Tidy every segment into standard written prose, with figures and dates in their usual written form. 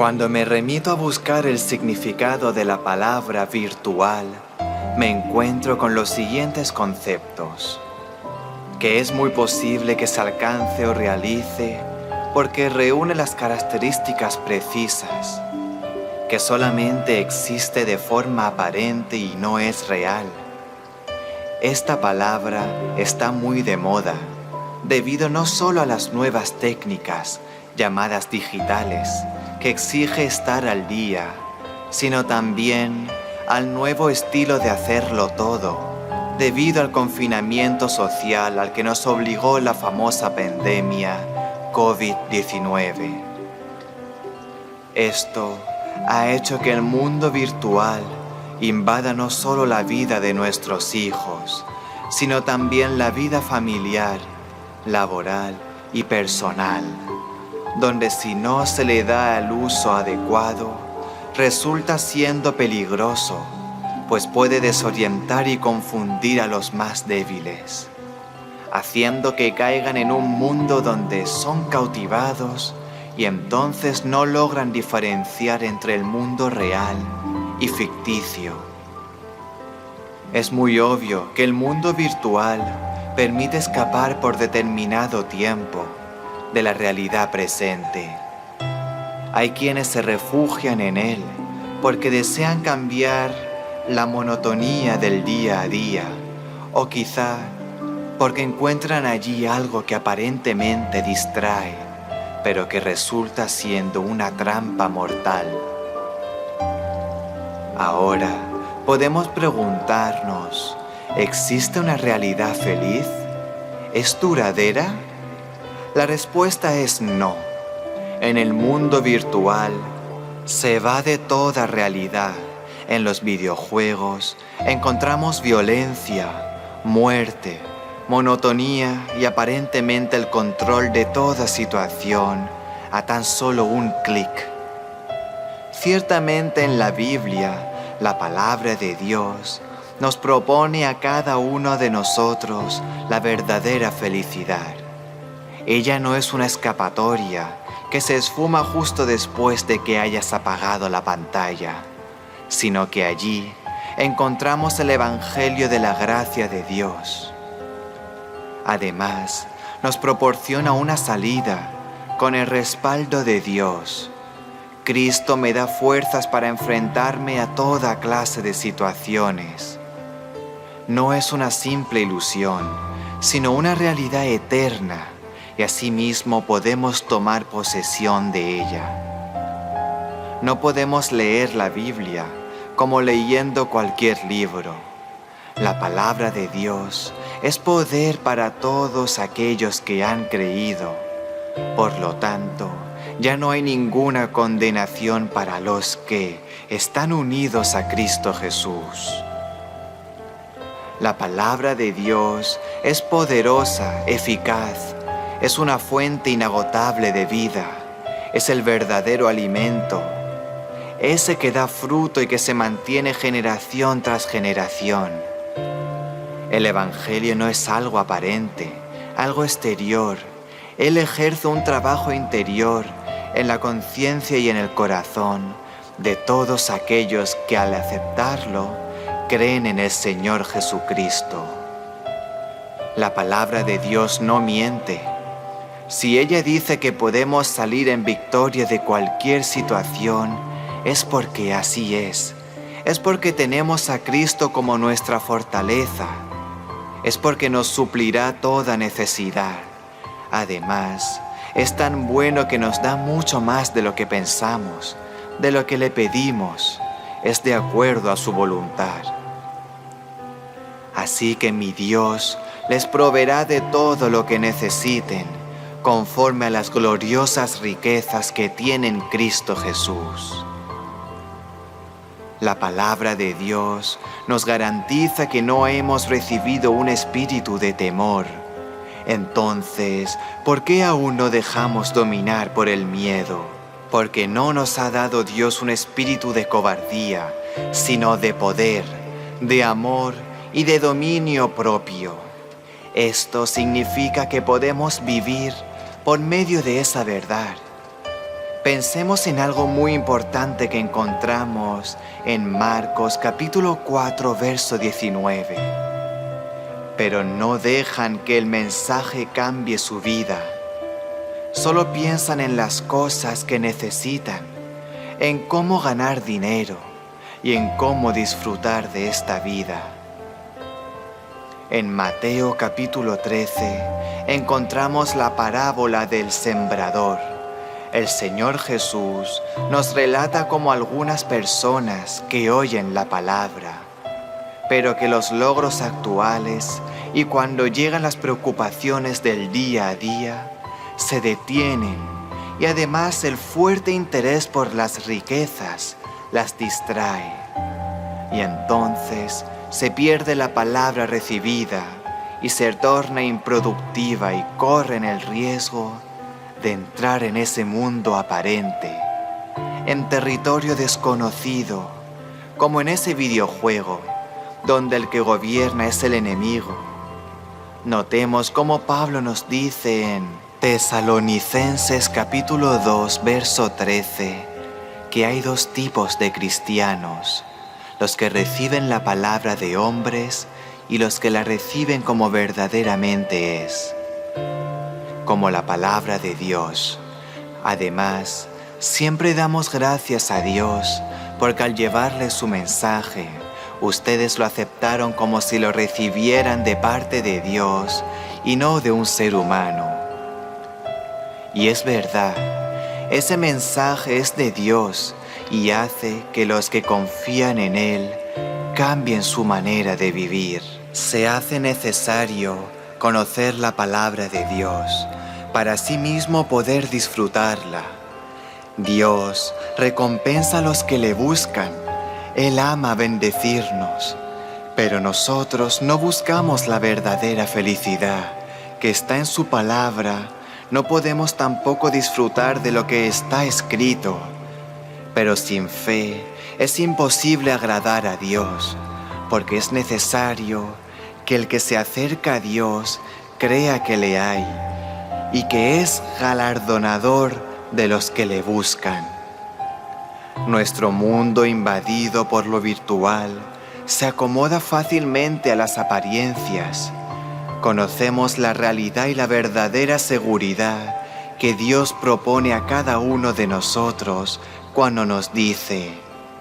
Cuando me remito a buscar el significado de la palabra virtual, me encuentro con los siguientes conceptos: que es muy posible que se alcance o realice porque reúne las características precisas, que solamente existe de forma aparente y no es real. Esta palabra está muy de moda, debido no solo a las nuevas técnicas, llamadas digitales, que exige estar al día, sino también al nuevo estilo de hacerlo todo, debido al confinamiento social al que nos obligó la famosa pandemia COVID-19. Esto ha hecho que el mundo virtual invada no solo la vida de nuestros hijos, sino también la vida familiar, laboral y personal, donde si no se le da el uso adecuado, resulta siendo peligroso, pues puede desorientar y confundir a los más débiles, haciendo que caigan en un mundo donde son cautivados y entonces no logran diferenciar entre el mundo real y ficticio. Es muy obvio que el mundo virtual permite escapar por determinado tiempo de la realidad presente. Hay quienes se refugian en él porque desean cambiar la monotonía del día a día, o quizá porque encuentran allí algo que aparentemente distrae, pero que resulta siendo una trampa mortal. Ahora podemos preguntarnos: ¿existe una realidad feliz? ¿Es duradera? La respuesta es no. En el mundo virtual se va de toda realidad. En los videojuegos encontramos violencia, muerte, monotonía y aparentemente el control de toda situación a tan solo un clic. Ciertamente en la Biblia, la palabra de Dios nos propone a cada uno de nosotros la verdadera felicidad. Ella no es una escapatoria que se esfuma justo después de que hayas apagado la pantalla, sino que allí encontramos el Evangelio de la gracia de Dios. Además, nos proporciona una salida con el respaldo de Dios. Cristo me da fuerzas para enfrentarme a toda clase de situaciones. No es una simple ilusión, sino una realidad eterna, y asimismo podemos tomar posesión de ella. No podemos leer la Biblia como leyendo cualquier libro. La palabra de Dios es poder para todos aquellos que han creído. Por lo tanto, ya no hay ninguna condenación para los que están unidos a Cristo Jesús. La palabra de Dios es poderosa, eficaz, es una fuente inagotable de vida, es el verdadero alimento, ese que da fruto y que se mantiene generación tras generación. El Evangelio no es algo aparente, algo exterior. Él ejerce un trabajo interior en la conciencia y en el corazón de todos aquellos que al aceptarlo creen en el Señor Jesucristo. La palabra de Dios no miente. Si ella dice que podemos salir en victoria de cualquier situación, es porque así es. Es porque tenemos a Cristo como nuestra fortaleza. Es porque nos suplirá toda necesidad. Además, es tan bueno que nos da mucho más de lo que pensamos, de lo que le pedimos. Es de acuerdo a su voluntad. Así que mi Dios les proveerá de todo lo que necesiten, conforme a las gloriosas riquezas que tiene en Cristo Jesús. La palabra de Dios nos garantiza que no hemos recibido un espíritu de temor. Entonces, ¿por qué aún no dejamos dominar por el miedo? Porque no nos ha dado Dios un espíritu de cobardía, sino de poder, de amor y de dominio propio. Esto significa que podemos vivir por medio de esa verdad. Pensemos en algo muy importante que encontramos en Marcos capítulo 4, verso 19. Pero no dejan que el mensaje cambie su vida. Solo piensan en las cosas que necesitan, en cómo ganar dinero y en cómo disfrutar de esta vida. En Mateo capítulo 13 encontramos la parábola del sembrador. El Señor Jesús nos relata cómo algunas personas que oyen la palabra, pero que los logros actuales y cuando llegan las preocupaciones del día a día, se detienen y además el fuerte interés por las riquezas las distrae. Y entonces se pierde la palabra recibida y se torna improductiva y corren el riesgo de entrar en ese mundo aparente, en territorio desconocido, como en ese videojuego, donde el que gobierna es el enemigo. Notemos cómo Pablo nos dice en Tesalonicenses capítulo 2, verso 13, que hay dos tipos de cristianos, los que reciben la palabra de hombres y los que la reciben como verdaderamente es, como la palabra de Dios. Además, siempre damos gracias a Dios porque al llevarles su mensaje, ustedes lo aceptaron como si lo recibieran de parte de Dios y no de un ser humano. Y es verdad, ese mensaje es de Dios y hace que los que confían en Él cambien su manera de vivir. Se hace necesario conocer la palabra de Dios para así mismo poder disfrutarla. Dios recompensa a los que le buscan. Él ama bendecirnos, pero nosotros no buscamos la verdadera felicidad que está en su palabra. No podemos tampoco disfrutar de lo que está escrito, pero sin fe es imposible agradar a Dios, porque es necesario que el que se acerca a Dios crea que le hay y que es galardonador de los que le buscan. Nuestro mundo invadido por lo virtual se acomoda fácilmente a las apariencias. Conocemos la realidad y la verdadera seguridad que Dios propone a cada uno de nosotros cuando nos dice: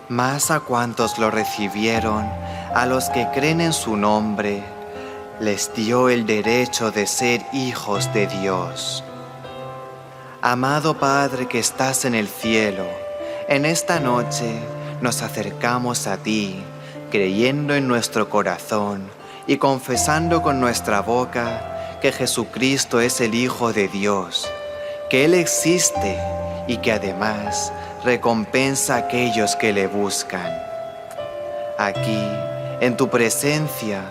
«Mas a cuantos lo recibieron, a los que creen en su nombre, les dio el derecho de ser hijos de Dios». Amado Padre que estás en el cielo, en esta noche nos acercamos a ti, creyendo en nuestro corazón y confesando con nuestra boca que Jesucristo es el Hijo de Dios, que Él existe y que además recompensa a aquellos que le buscan. Aquí, en tu presencia,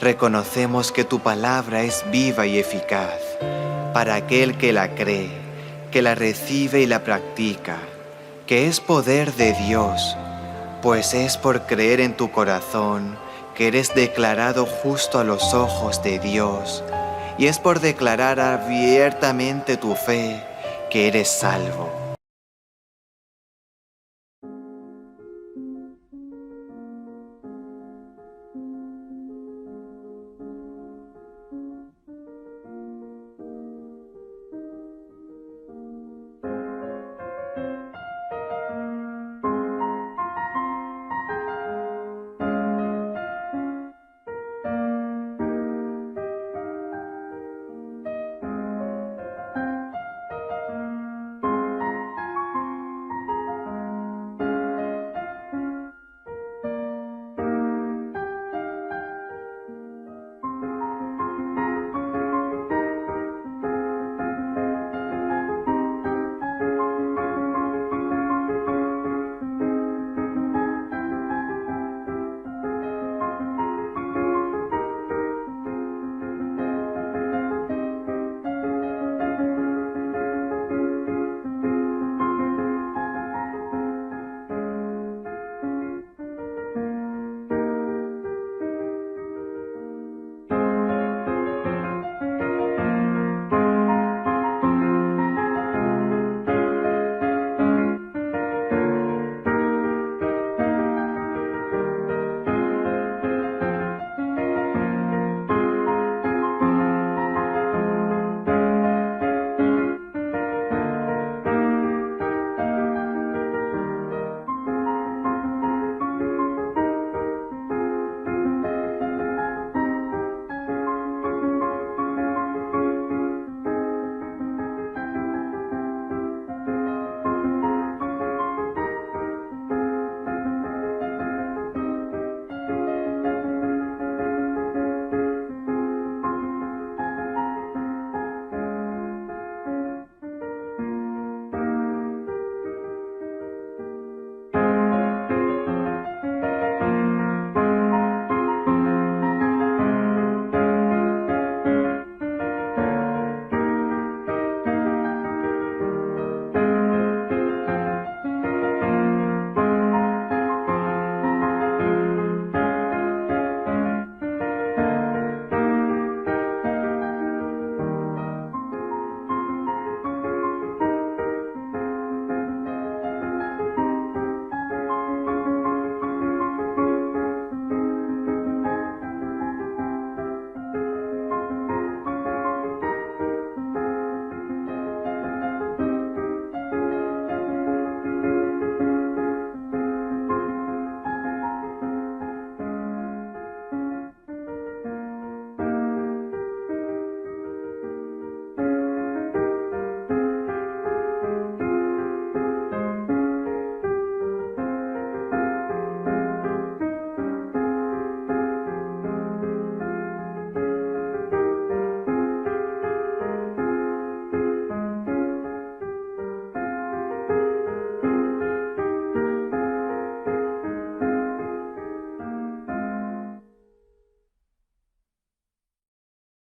reconocemos que tu palabra es viva y eficaz para aquel que la cree, que la recibe y la practica, que es poder de Dios, pues es por creer en tu corazón que eres declarado justo a los ojos de Dios, y es por declarar abiertamente tu fe que eres salvo.